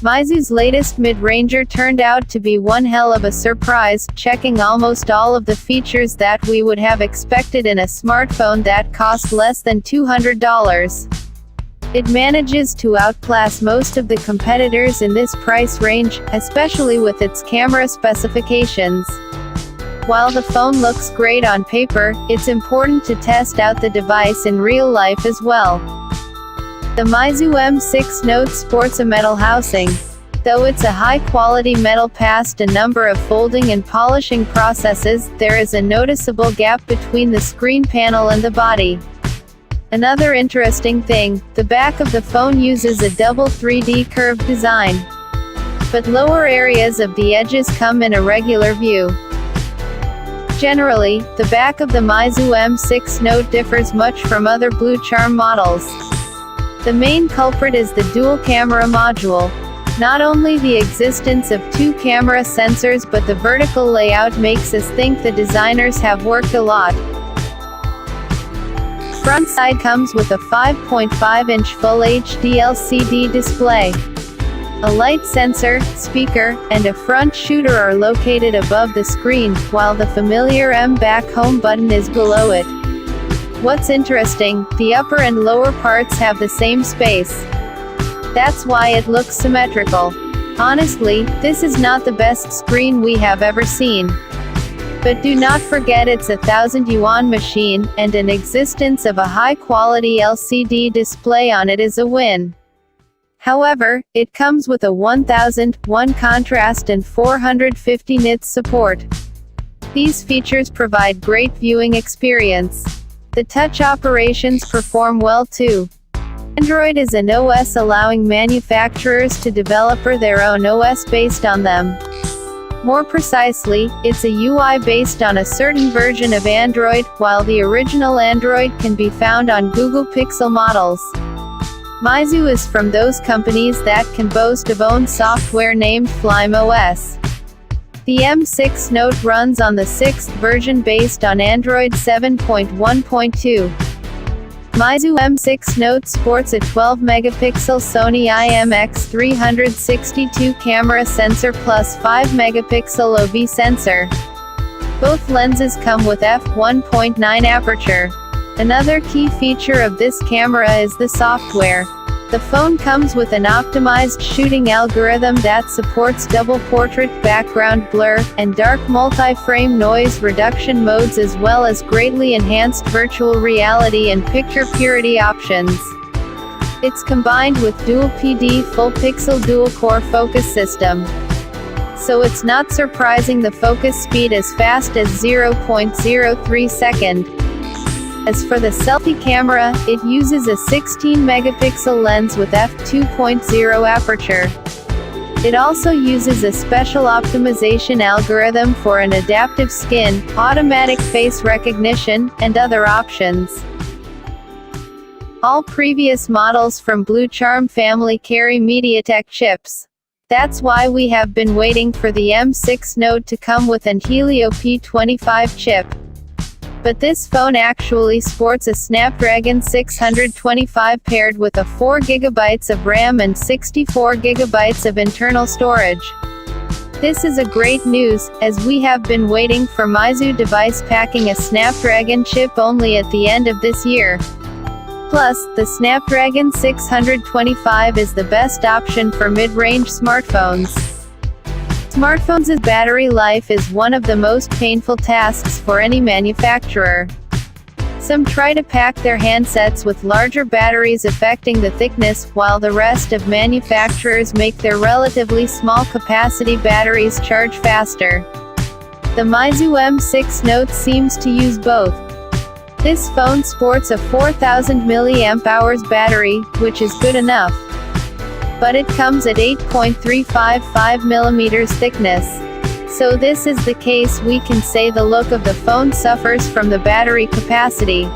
Meizu's latest mid-ranger turned out to be one hell of a surprise, checking almost all of the features that we would have expected in a smartphone that cost less than $200. It manages to outclass most of the competitors in this price range, especially with its camera specifications. While the phone looks great on paper, it's important to test out the device in real life as well. The Meizu M6 Note sports a metal housing. Though it's a high-quality metal past a number of folding and polishing processes, there is a noticeable gap between the screen panel and the body. Another interesting thing, the back of the phone uses a double 3D curved design. But lower areas of the edges come in a regular view. Generally, the back of the Meizu M6 Note differs much from other Blue Charm models. The main culprit is the dual camera module. Not only the existence of two camera sensors but the vertical layout makes us think the designers have worked a lot. Front side comes with a 5.5-inch Full HD LCD display. A light sensor, speaker, and a front shooter are located above the screen, while the familiar M-Back home button is below it. What's interesting, the upper and lower parts have the same space. That's why it looks symmetrical. Honestly, this is not the best screen we have ever seen. But do not forget it's a 1,000 yuan machine, and an existence of a high-quality LCD display on it is a win. However, it comes with a 1001 contrast and 450 nits support. These features provide great viewing experience. The touch operations perform well too. Android is an OS allowing manufacturers to develop their own OS based on them. More precisely, it's a UI based on a certain version of Android, while the original Android can be found on Google Pixel models. Meizu is from those companies that can boast of own software named FlymeOS. The M6 Note runs on the 6th version based on Android 7.1.2. Meizu M6 Note sports a 12-megapixel Sony IMX362 camera sensor plus 5-megapixel OB sensor. Both lenses come with f1.9 aperture. Another key feature of this camera is the software. The phone comes with an optimized shooting algorithm that supports double portrait, background blur, and dark multi-frame noise reduction modes as well as greatly enhanced virtual reality and picture purity options. It's combined with dual PD full pixel dual-core focus system. So it's not surprising the focus speed is fast as 0.03 second. As for the selfie camera, it uses a 16-megapixel lens with f2.0 aperture. It also uses a special optimization algorithm for an adaptive skin, automatic face recognition, and other options. All previous models from Blue Charm family carry MediaTek chips. That's why we have been waiting for the M6 Note to come with an Helio P25 chip. But this phone actually sports a Snapdragon 625 paired with a 4 GB of RAM and 64 GB of internal storage. This is a great news, as we have been waiting for Meizu device packing a Snapdragon chip only at the end of this year. Plus, the Snapdragon 625 is the best option for mid-range smartphones. Smartphones' battery life is one of the most painful tasks for any manufacturer. Some try to pack their handsets with larger batteries affecting the thickness, while the rest of manufacturers make their relatively small capacity batteries charge faster. The Meizu M6 Note seems to use both. This phone sports a 4000 mAh battery, which is good enough. But it comes at 8.355 mm thickness. So this is the case we can say the look of the phone suffers from the battery capacity.